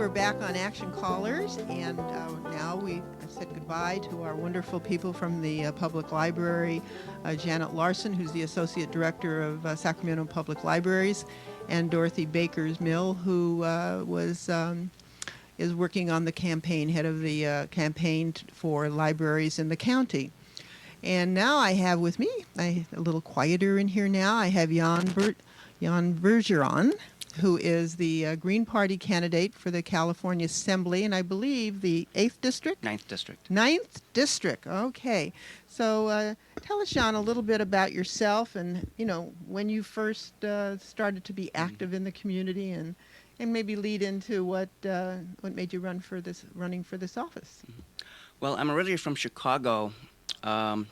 we're back on Action Callers, and now we said goodbye to our wonderful people from the public library, Janet Larson, who's the Associate Director of Sacramento Public Libraries, and Dorothy Bakers-Mill, who is working on the campaign, head of the campaign for libraries in the county. And now I have with me, a little quieter in here now, I have Jan Bergeron, who is the Green Party candidate for the California Assembly, and I believe the 8th District? 9th District. 9th District, okay. So tell us, Jan, a little bit about yourself and, you know, when you first started to be active in the community, and maybe lead into what made you running for this office. Well, I'm originally from Chicago. Grew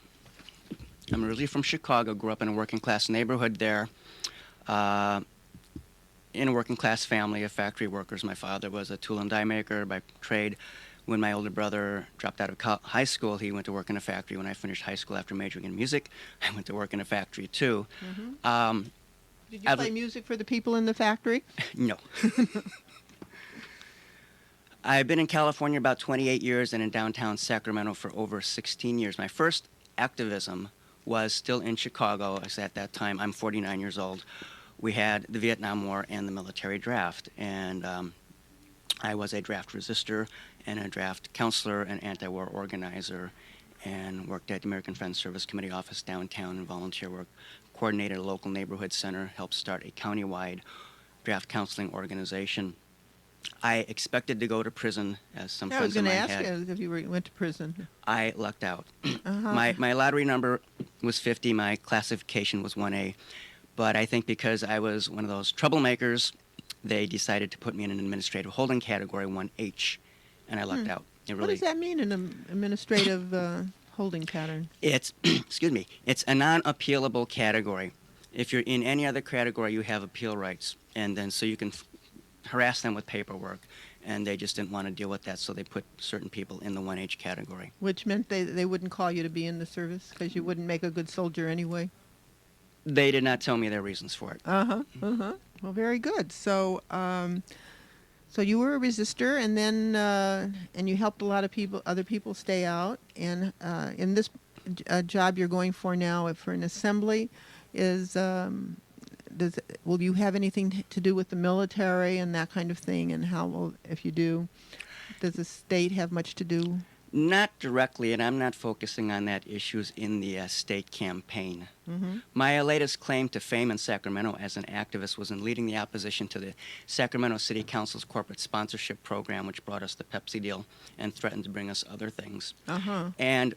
up in a working class neighborhood there. In a working class family of factory workers. My father was a tool and die maker by trade. When my older brother dropped out of high school, he went to work in a factory. When I finished high school after majoring in music, I went to work in a factory too. Mm-hmm. Did you play music for the people in the factory? No. I've been in California about 28 years and in downtown Sacramento for over 16 years. My first activism was still in Chicago. At that time, I'm 49 years old. We had the Vietnam War and the military draft, and I was a draft resistor and a draft counselor and anti-war organizer, and worked at the American Friends Service Committee office downtown in volunteer work, coordinated a local neighborhood center, helped start a countywide draft counseling organization. I expected to go to prison, as some friends of mine had. I was going to ask you if you went to prison. I lucked out. Uh-huh. My lottery number was 50. My classification was 1A. But I think because I was one of those troublemakers, they decided to put me in an administrative holding category 1H, and I lucked out. What does that mean, an administrative holding pattern? It's, excuse me, it's a non-appealable category. If you're in any other category, you have appeal rights, and then so you can harass them with paperwork, and they just didn't want to deal with that, so they put certain people in the 1H category. Which meant they wouldn't call you to be in the service because you wouldn't make a good soldier anyway? They did not tell me their reasons for it. Well, very good. So, so you were a resistor, and then and you helped a lot of other people stay out. And in this job you're going for now, for an assembly, will you have anything to do with the military and that kind of thing? And how will, if you do, does the state have much to do? Not directly, and I'm not focusing on that issues in the state campaign. Mm-hmm. My latest claim to fame in Sacramento as an activist was in leading the opposition to the Sacramento City Council's corporate sponsorship program, which brought us the Pepsi deal and threatened to bring us other things. And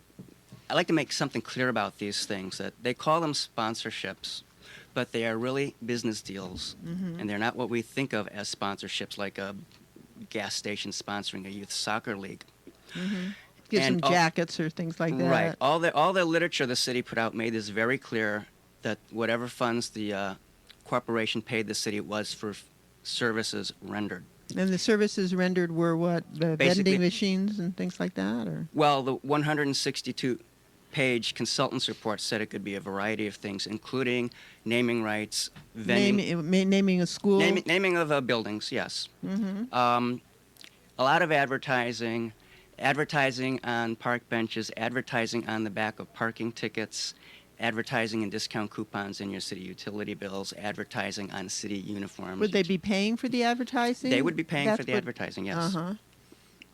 I'd like to make something clear about these things, that they call them sponsorships, but they are really business deals, and they're not what we think of as sponsorships, like a gas station sponsoring a youth soccer league. Give some jackets or things like that. Right. All the literature the city put out made this very clear, that whatever funds the corporation paid the city was for services rendered. And the services rendered were what? The vending machines and things like that? Or? Well, the 162-page consultant's report said it could be a variety of things, including naming rights, naming a school? Naming of buildings, yes. A lot of advertising on park benches, advertising on the back of parking tickets, advertising and discount coupons in your city utility bills, advertising on city uniforms. Would they be paying for the advertising? They would be paying for the advertising, yes.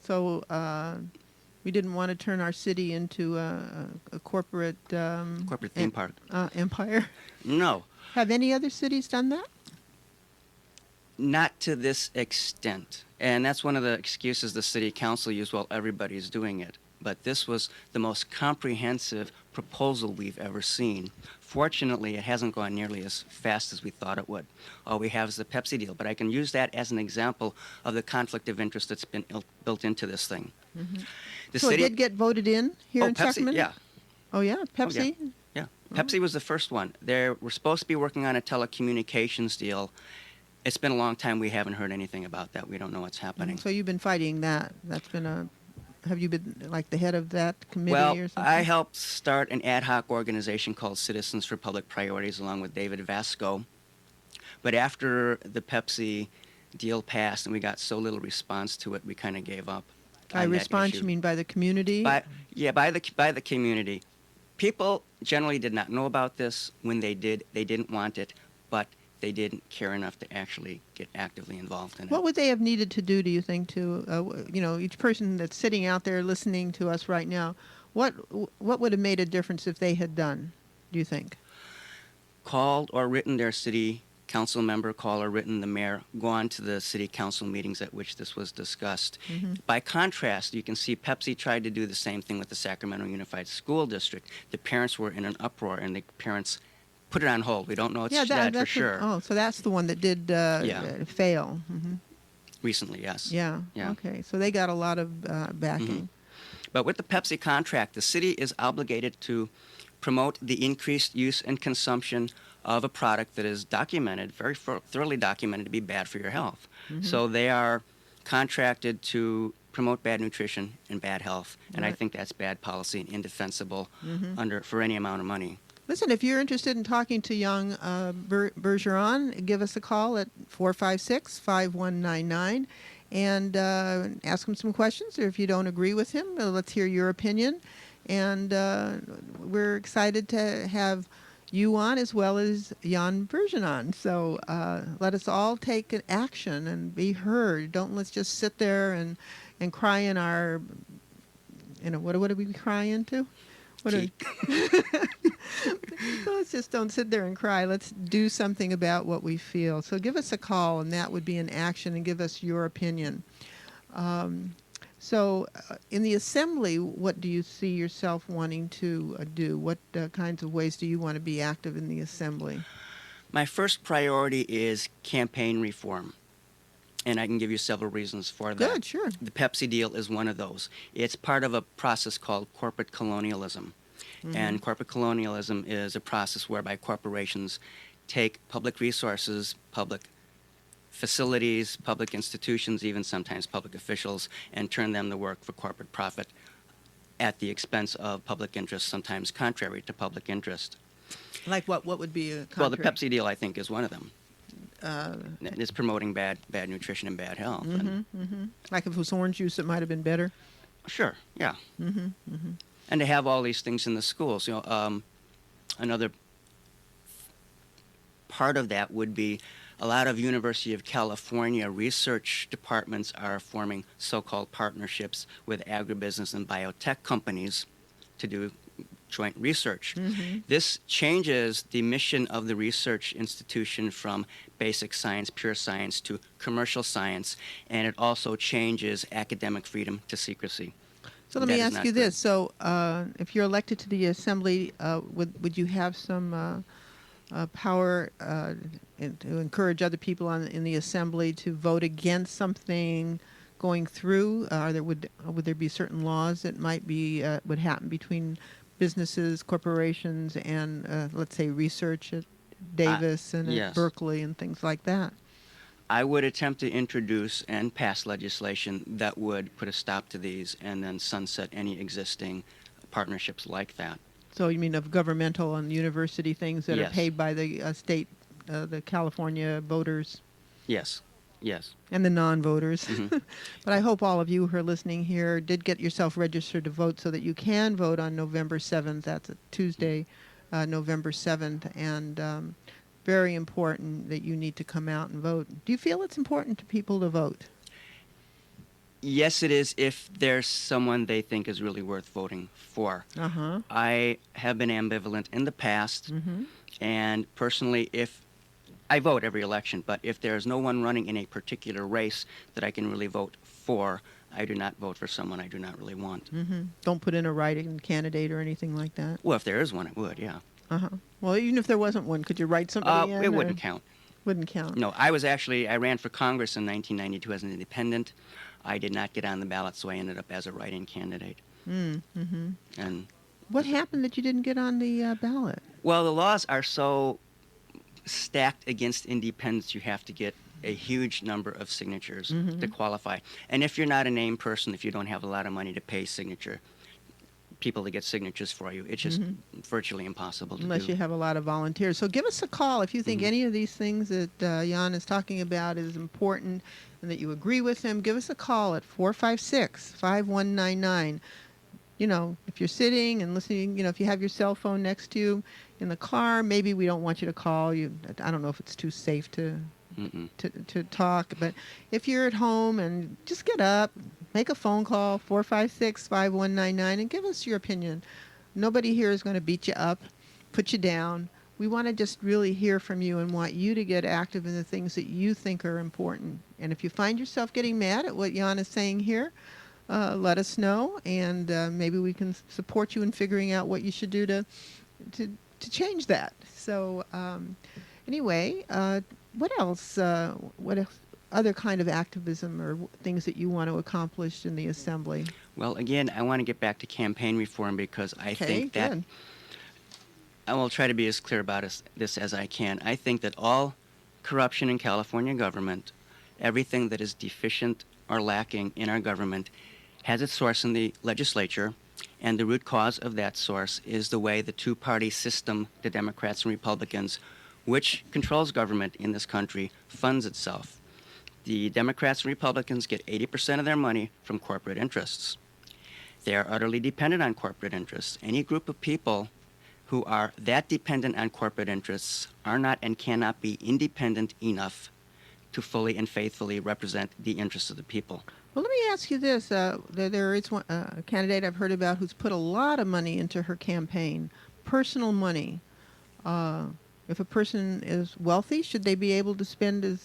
So we didn't want to turn our city into a corporate... corporate theme park. Empire? No. Have any other cities done that? Not to this extent. And that's one of the excuses the city council used. Well, everybody's doing it. But this was the most comprehensive proposal we've ever seen. Fortunately, it hasn't gone nearly as fast as we thought it would. All we have is the Pepsi deal. But I can use that as an example of the conflict of interest that's been built into this thing. So it did get voted in here in Pepsi, Sacramento? Yeah. Oh, yeah? Pepsi? Oh, yeah. Pepsi was the first one. They were supposed to be working on a telecommunications deal. It's been a long time. We haven't heard anything about that. We don't know what's happening. So you've been fighting that. That's been have you been like the head of that committee or something? Well, I helped start an ad hoc organization called Citizens for Public Priorities along with David Vasco. But after the Pepsi deal passed, and we got so little response to it, we kind of gave up. By on that response, issue. you mean by the community? By the community. People generally did not know about this. When they did, they didn't want it, but they didn't care enough to actually get actively involved in What it. would they have needed to do, do you think, to, each person that's sitting out there listening to us right now, what would have made a difference if they had done, do you think? Called or written their city council member, call or written the mayor, go on to the city council meetings at which this was discussed. Mm-hmm. By contrast, you can see Pepsi tried to do the same thing with the Sacramento Unified School District. The parents were in an uproar, and the parents put it on hold. We don't know that for that's sure. So that's the one that did fail. Mm-hmm. Recently, yes. Yeah. Yeah. Okay. So they got a lot of backing. Mm-hmm. But with the Pepsi contract, the city is obligated to promote the increased use and consumption of a product that is documented, very thoroughly documented, to be bad for your health. Mm-hmm. So they are contracted to promote bad nutrition and bad health, and I Right. think that's bad policy and indefensible Mm-hmm. for any amount of money. Listen, if you're interested in talking to young Bergeron, give us a call at 456-5199 and ask him some questions. Or if you don't agree with him, let's hear your opinion. And we're excited to have you on as well as Jan Bergeron. So let us all take an action and be heard. Let's just sit there and cry in our, what do we cry into? What are, let's just don't sit there and cry. Let's do something about what we feel. So give us a call, and that would be an action, and give us your opinion. So in the assembly, what do you see yourself wanting to do? What kinds of ways do you want to be active in the assembly? My first priority is campaign reform, and I can give you several reasons for that. Good, sure. The Pepsi deal is one of those. It's part of a process called corporate colonialism. Mm-hmm. And corporate colonialism is a process whereby corporations take public resources, public facilities, public institutions, even sometimes public officials, and turn them to work for corporate profit at the expense of public interest, sometimes contrary to public interest. Like what? What would be a contrary? Well, the Pepsi deal, I think, is one of them. It's promoting bad nutrition and bad health. And Like if it was orange juice, it might have been better. sure, yeah. Mm-hmm. And to have all these things in the schools, another part of that would be a lot of University of California research departments are forming so-called partnerships with agribusiness and biotech companies to do joint research. Mm-hmm. This changes the mission of the research institution from basic science, pure science, to commercial science, and it also changes academic freedom to secrecy. So let me That is ask not you good. this. So if you're elected to the assembly, would you have some power to encourage other people in the assembly to vote against something going through? Would there be certain laws that might be would happen between businesses, corporations, and let's say research at Davis and yes. at Berkeley and things like that? I would attempt to introduce and pass legislation that would put a stop to these and then sunset any existing partnerships like that. So you mean of governmental and university things that are Yes. paid by the state, the California voters Yes, yes. and the non-voters. Mhm. But I hope all of you who are listening here did get yourself registered to vote so that you can vote on November 7th. That's a Tuesday, November 7th. And very important that you need to come out and vote. Do you feel it's important to people to vote? Yes, it is if there's someone they think is really worth voting for. Uh-huh. I have been ambivalent in the past, Mm-hmm. and personally, if I vote every election, but if there's no one running in a particular race that I can really vote for, I do not vote for someone I do not really want. Mm-hmm. Don't put in a write-in candidate or anything like that? Well, if there is one, it would, yeah. Uh-huh. Well, even if there wasn't one, could you write somebody in? It or- wouldn't count. Wouldn't count. No, I ran for Congress in 1992 as an independent. I did not get on the ballot, so I ended up as a write-in candidate. Mm-hmm. And What happened that you didn't get on the ballot? well, the laws are so stacked against independents, you have to get a huge number of signatures to qualify. And if you're not a named person, if you don't have a lot of money to pay signature, people to get signatures for you. It's just virtually impossible to Unless do. you have a lot of volunteers. So give us a call if you think any of these things that Jan is talking about is important and that you agree with him. Give us a call at 456-5199. You know, if you're sitting and listening, you know, if you have your cell phone next to you in the car, maybe we don't want you to call. I don't know if it's too safe to talk, but if you're at home, and just get up, make a phone call, 456-5199, and give us your opinion. Nobody here is going to beat you up, put you down. We want to just really hear from you and want you to get active in the things that you think are important. And if you find yourself getting mad at what Jan is saying here, let us know, and maybe we can support you in figuring out what you should do to change that. So anyway, what else? What other kind of activism or things that you want to accomplish in the assembly? Well, again, I want to get back to campaign reform because I think that good. I will try to be as clear about this as I can. I think that all corruption in California government, everything that is deficient or lacking in our government, has its source in the legislature, and the root cause of that source is the way the two-party system, the Democrats and Republicans, which controls government in this country, funds itself. The Democrats and Republicans get 80% of their money from corporate interests. They are utterly dependent on corporate interests. Any group of people who are that dependent on corporate interests are not and cannot be independent enough to fully and faithfully represent the interests of the people. Well, let me ask you this. There is a candidate I've heard about who's put a lot of money into her campaign, personal money. If a person is wealthy, should they be able to spend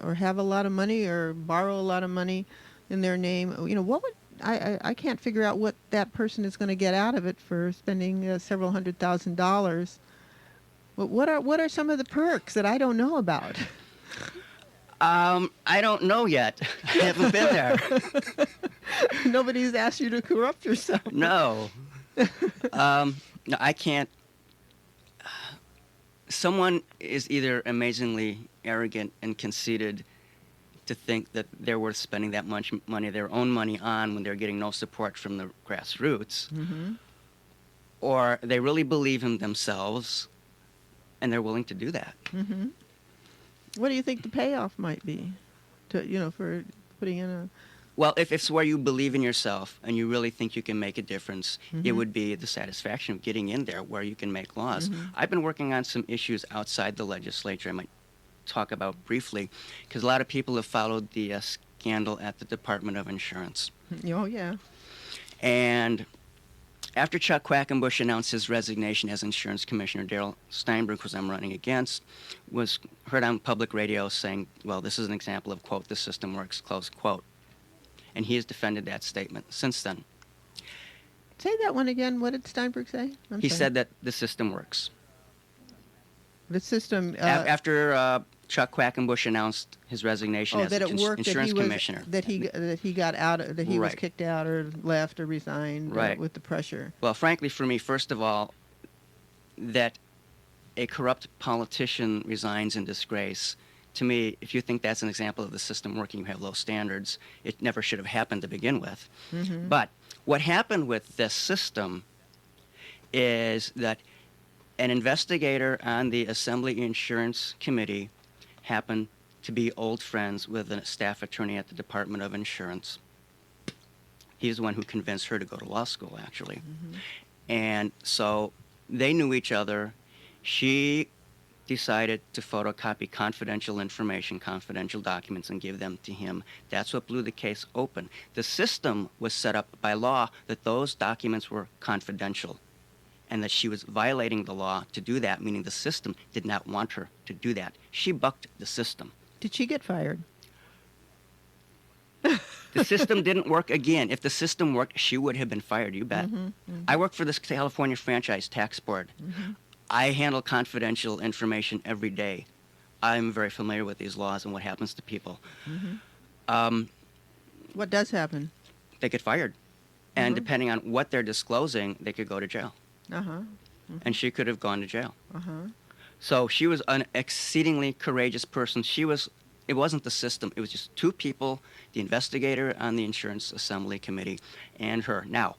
or have a lot of money or borrow a lot of money in their name? You know, what would I can't figure out what that person is going to get out of it for spending several $100,000. But what are some of the perks that I don't know about? I don't know yet. I haven't been there. Nobody's asked you to corrupt yourself. No. No, I can't. Someone is either amazingly arrogant and conceited to think that they're worth spending that much money, their own money, on when they're getting no support from the grassroots, or they really believe in themselves and they're willing to do that. What do you think the payoff might be, for putting in a? Well, if it's where you believe in yourself and you really think you can make a difference, it would be the satisfaction of getting in there where you can make laws. I've been working on some issues outside the legislature I might talk about briefly, because a lot of people have followed the scandal at the Department of Insurance. Oh, yeah. And after Chuck Quackenbush announced his resignation as insurance commissioner, Darrell Steinberg, who I'm running against, was heard on public radio saying, well, this is an example of, quote, the system works, close quote. And he has defended that statement since then. Say that one again. What did Steinberg say? He said that the system works. The system... After Chuck Quackenbush announced his resignation as insurance commissioner. That he got out, that he was kicked out or left or resigned with the pressure. Well, frankly, for me, first of all, that a corrupt politician resigns in disgrace, to me, if you think that's an example of the system working, you have low standards. It never should have happened to begin with. But what happened with this system is that an investigator on the Assembly Insurance Committee happened to be old friends with a staff attorney at the Department of Insurance. He's the one who convinced her to go to law school, actually. And so they knew each other. She decided to photocopy confidential information, confidential documents, and give them to him. That's what blew the case open. The system was set up by law that those documents were confidential, and that she was violating the law to do that, meaning the system did not want her to do that. She bucked the system. Did she get fired? The system didn't work again. If the system worked, she would have been fired, you bet. I work for the California Franchise Tax Board. I handle confidential information every day. I'm very familiar with these laws and what happens to people. What does happen? They get fired. And depending on what they're disclosing, they could go to jail. And she could have gone to jail. So she was an exceedingly courageous person. It wasn't the system. It was just two people, the investigator on the Insurance Assembly Committee and her. Now,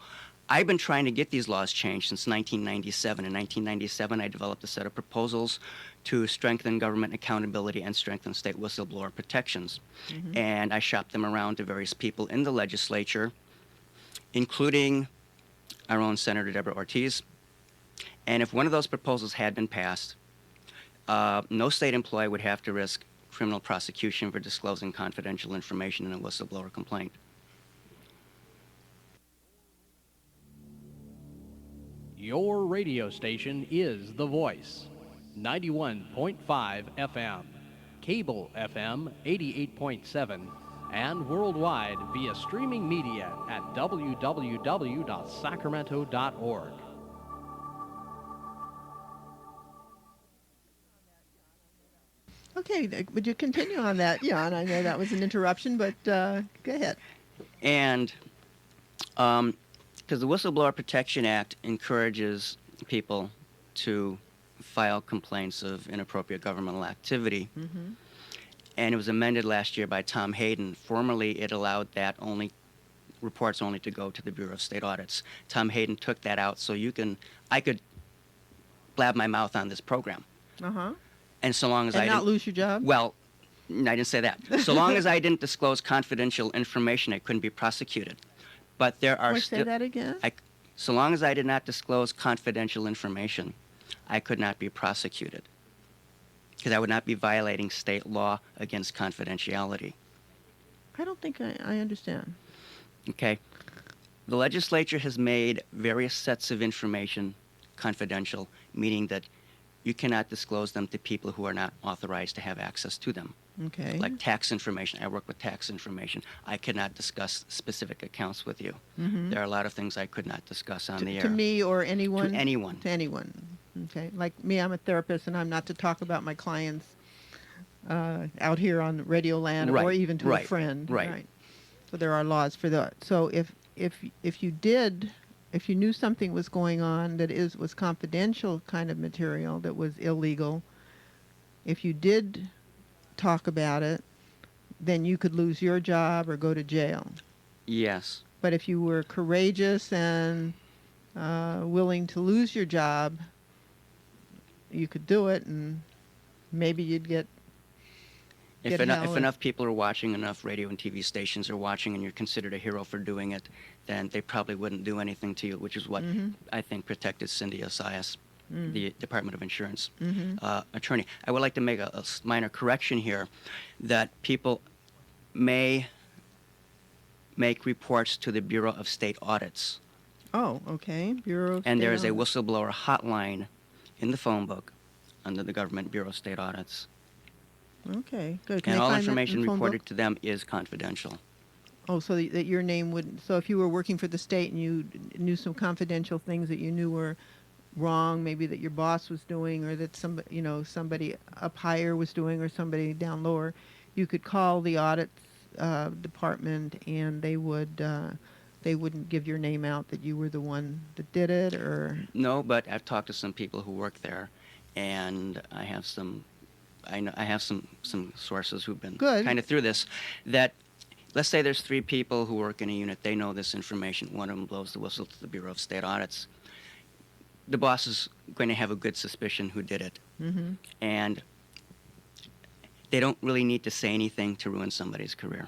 I've been trying to get these laws changed since 1997. In 1997, I developed a set of proposals to strengthen government accountability and strengthen state whistleblower protections. Mm-hmm. And I shopped them around to various people in the legislature, including our own Senator Deborah Ortiz. And if one of those proposals had been passed, no state employee would have to risk criminal prosecution for disclosing confidential information in a whistleblower complaint. Your radio station is The Voice, 91.5 FM, cable FM 88.7, and worldwide via streaming media at www.sacramento.org. Okay, would you continue on that, Jan? I know that was an interruption, but go ahead. And because the Whistleblower Protection Act encourages people to file complaints of inappropriate governmental activity, Mm-hmm. and it was amended last year by Tom Hayden. Formerly, it allowed that reports only to go to the Bureau of State Audits. Tom Hayden took that out so I could blab my mouth on this program. Uh-huh. And so long as And I not didn't, lose your job? well, I didn't say that. So long as I didn't disclose confidential information, I couldn't be prosecuted. But there are Say that again? So long as I did not disclose confidential information, I could not be prosecuted because I would not be violating state law against confidentiality. I don't think I understand. Okay? The legislature has made various sets of information confidential, meaning that you cannot disclose them to people who are not authorized to have access to them. Okay. Like tax information. I work with tax information. I cannot discuss specific accounts with you. Mm-hmm. There are a lot of things I could not discuss on the air. To me or anyone? To anyone. To anyone. Okay. Like me, I'm a therapist, and I'm not to talk about my clients out here on Radio Land or Right, even to a right, friend. right. So there are laws for that. So if you knew something was going on that was confidential kind of material that was illegal, if you did talk about it, then you could lose your job or go to jail. Yes. But if you were courageous and willing to lose your job, you could do it, and maybe you'd get If held. enough people are watching, enough radio and TV stations are watching, and you're considered a hero for doing it, then they probably wouldn't do anything to you, which is what Mhm. I think protected Cindy Osias, the Department of Insurance Mhm. attorney. I would like to make a minor correction here, that people may make reports to the Bureau of State Audits, Oh, okay. Bureau of and there is State a Audit. whistleblower hotline in the phone book under the Government Bureau of State Audits. Okay, good. Can And they all find that in information the phone book? reported to them is confidential. Oh, so that your name would. So if you were working for the state and you knew some confidential things that you knew were wrong, maybe that your boss was doing, or that somebody up higher was doing, or somebody down lower, you could call the audit department, and they wouldn't give your name out that you were the one that did it, or. No, but I've talked to some people who work there, and I have some sources who've been Good. kind of through this. That let's say there's 3 people who work in a unit. They know this information. One of them blows the whistle to the Bureau of State Audits. The boss is going to have a good suspicion who did it, Mm-hmm. and they don't really need to say anything to ruin somebody's career.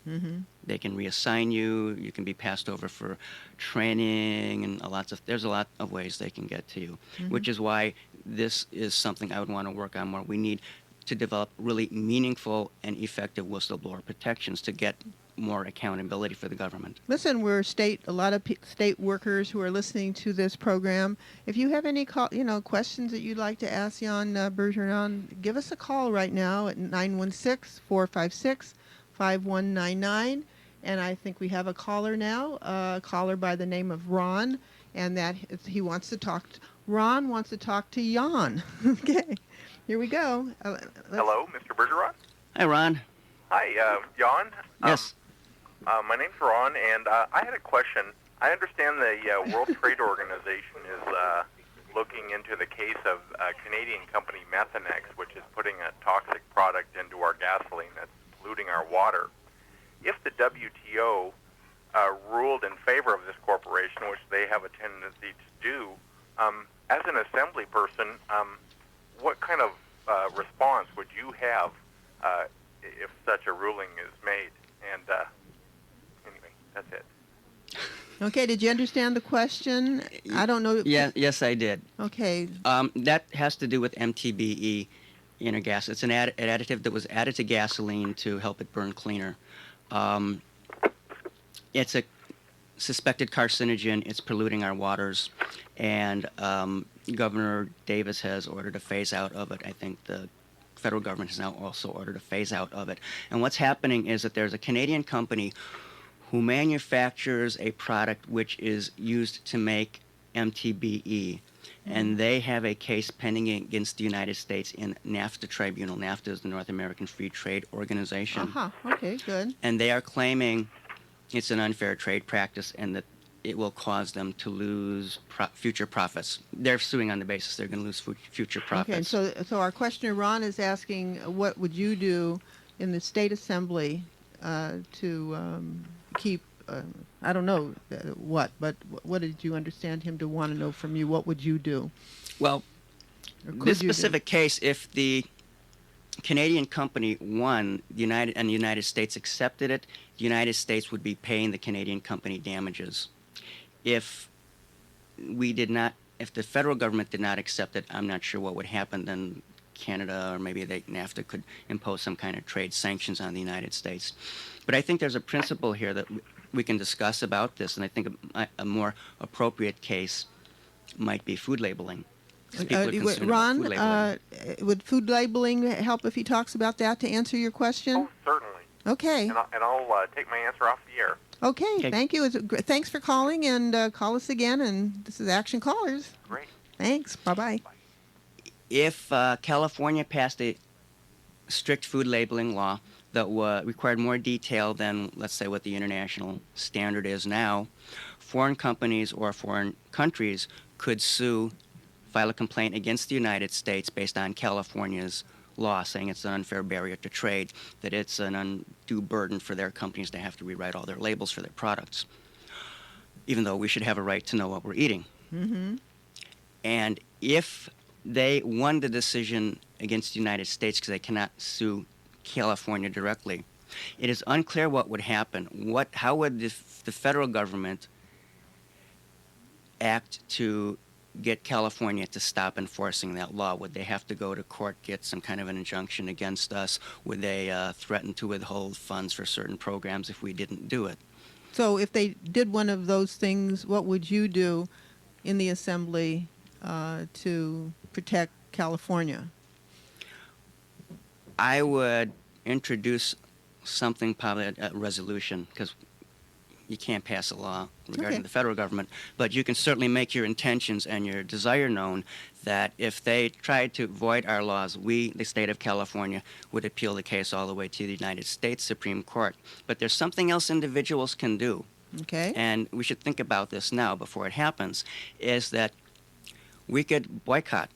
Mm-hmm. They can reassign you. You can be passed over for training, and there's a lot of ways they can get to you, which is why this is something I would want to work on more. We need to develop really meaningful and effective whistleblower protections to get more accountability for the government. Listen, we're a lot of state workers who are listening to this program. If you have any questions that you'd like to ask Jan Bergeron, give us a call right now at 916-456-5199. And I think we have a caller now, a caller by the name of Ron, and Ron wants to talk to Jan. Okay, here we go. Hello, Mr. Bergeron. Hi, Ron. Hi, Jan. Yes. My name's Ron, and I had a question. I understand the World Trade Organization is looking into the case of Canadian company Methanex, which is putting a toxic product into our gasoline that's polluting our water. If the WTO ruled in favor of this corporation, which they have a tendency to do. As an assembly person, what kind of response would you have if such a ruling is made? And anyway, that's it. Okay, did you understand the question? I don't know. Yes, I did. Okay. That has to do with MTBE in a gas. It's an additive that was added to gasoline to help it burn cleaner. It's a suspected carcinogen. It's polluting our waters, and Governor Davis has ordered a phase out of it. I think the federal government has now also ordered a phase out of it. And what's happening is that there's a Canadian company who manufactures a product which is used to make MTBE, and they have a case pending against the United States in NAFTA tribunal. NAFTA is the North American Free Trade Organization. Okay, good. And they are claiming it's an unfair trade practice and that it will cause them to lose future profits. They're suing on the basis they're going to lose future profits. Okay, so our questioner Ron is asking, what would you do in the state assembly to keep? I don't know what, but what did you understand him to want to know from you? What would you do? Well, Or could this you do? specific case, if the Canadian company won, the United States accepted it, the United States would be paying the Canadian company damages. If the federal government did not accept it, I'm not sure what would happen. Then Canada or maybe NAFTA could impose some kind of trade sanctions on the United States. But I think there's a principle here that we can discuss about this, and I think a more appropriate case might be food labeling. Ron, would food labeling help if he talks about that to answer your question? Oh, certainly. Okay. And I'll take my answer off the air. Okay. Thank you. Thanks for calling, and call us again. And this is Action Callers. Great. Thanks. Bye-bye. If California passed a strict food labeling law that required more detail than, let's say, what the international standard is now, foreign companies or foreign countries could file a complaint against the United States based on California's law, saying it's an unfair barrier to trade, that it's an undue burden for their companies to have to rewrite all their labels for their products, even though we should have a right to know what we're eating. Mm-hmm. And if they won the decision against the United States because they cannot sue California directly, it is unclear what would happen. How would the federal government act to get California to stop enforcing that law? Would they have to go to court, get some kind of an injunction against us? Would they threaten to withhold funds for certain programs if we didn't do it? So if they did one of those things, what would you do in the assembly to protect California? I would introduce something, probably a resolution, because you can't pass a law regarding the federal government, but you can certainly make your intentions and your desire known that if they tried to void our laws, we, the state of California, would appeal the case all the way to the United States Supreme Court. But there's something else individuals can do, and we should think about this now before it happens, is that we could boycott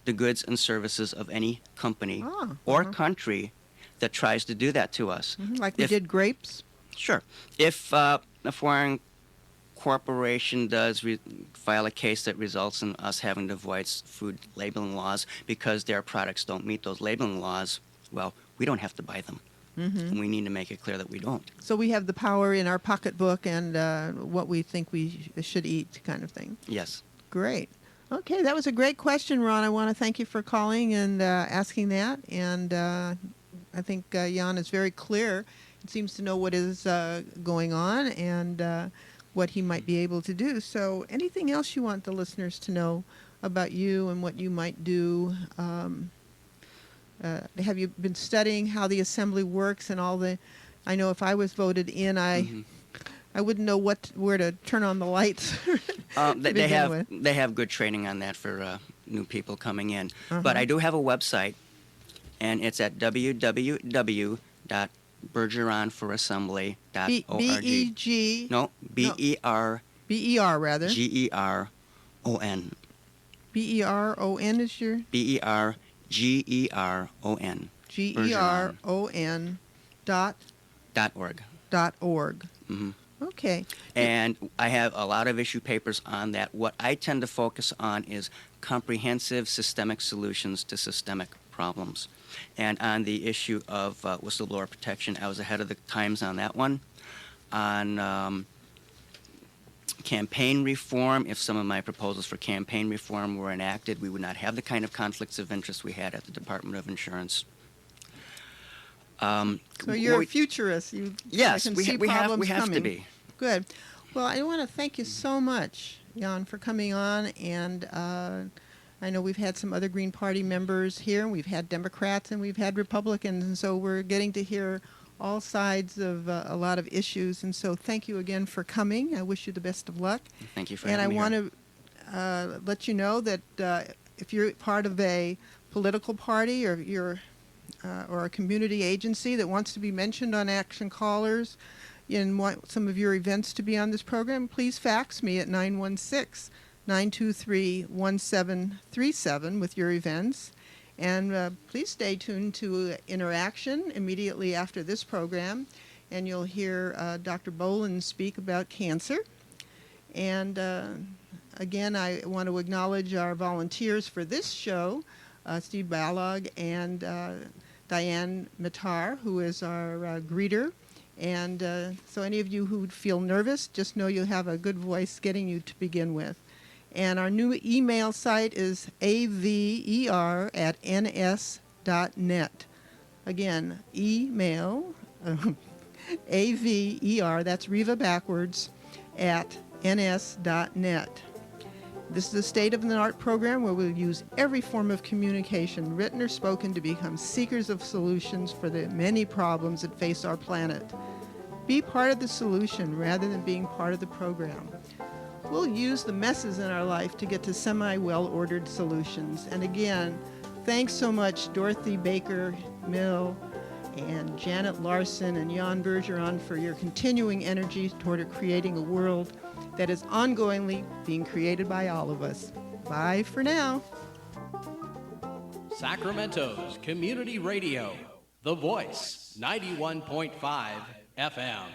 the goods and services of any company or country that tries to do that to us. Like we did grapes? Sure. If a foreign corporation does file a case that results in us having to void food labeling laws because their products don't meet those labeling laws, well, we don't have to buy them. And we need to make it clear that we don't. So we have the power in our pocketbook and what we think we should eat, kind of thing. Yes. Great. Okay, that was a great question, Ron. I want to thank you for calling and asking that. And I think Jan is very clear. It seems to know what is going on and what he might be able to do. So anything else you want the listeners to know about you and what you might do? Have you been studying how the assembly works and all the... I know if I was voted in, I wouldn't know where to turn on the lights. They have good training on that for new people coming in. But I do have a website, and it's at www.bergeronforassembly.org. B-E-G... No, B-E-R... B-E-R, rather. G-E-R-O-N. B-E-R-O-N is your... B-E-R-G-E-R-O-N. G-E-R-O-N ... .org. .org. Okay. And I have a lot of issue papers on that. What I tend to focus on is comprehensive systemic solutions to systemic problems. And on the issue of whistleblower protection, I was ahead of the times on that one. On campaign reform, if some of my proposals for campaign reform were enacted, we would not have the kind of conflicts of interest we had at the Department of Insurance. So you're a futurist. Yes, I can we see have problems to coming. be. Good. Well, I want to thank you so much, Jan, for coming on. And I know we've had some other Green Party members here. We've had Democrats and we've had Republicans. And so we're getting to hear all sides of a lot of issues. And so thank you again for coming. I wish you the best of luck. Thank you for and having me. And I want to let you know that if you're part of a political party or you're or a community agency that wants to be mentioned on Action Callers and want some of your events to be on this program, please fax me at 916-923-1737 with your events. And please stay tuned to Interaction immediately after this program, and you'll hear Dr. Boland speak about cancer. And again, I want to acknowledge our volunteers for this show, Steve Ballog and Diane Matar, who is our greeter. And so any of you who feel nervous, just know you have a good voice getting you to begin with. And our new email site is aver@ns.net. Again, email, aver, that's Reva backwards, at ns.net. This is a state-of-the-art program where we'll use every form of communication, written or spoken, to become seekers of solutions for the many problems that face our planet. Be part of the solution rather than being part of the program. We'll use the messes in our life to get to semi-well-ordered solutions. And again, thanks so much, Dorothy Baker Mill and Janet Larson and Jan Bergeron, for your continuing energy toward creating a world that is ongoingly being created by all of us. Bye for now. Sacramento's Community Radio, The Voice, 91.5 FM.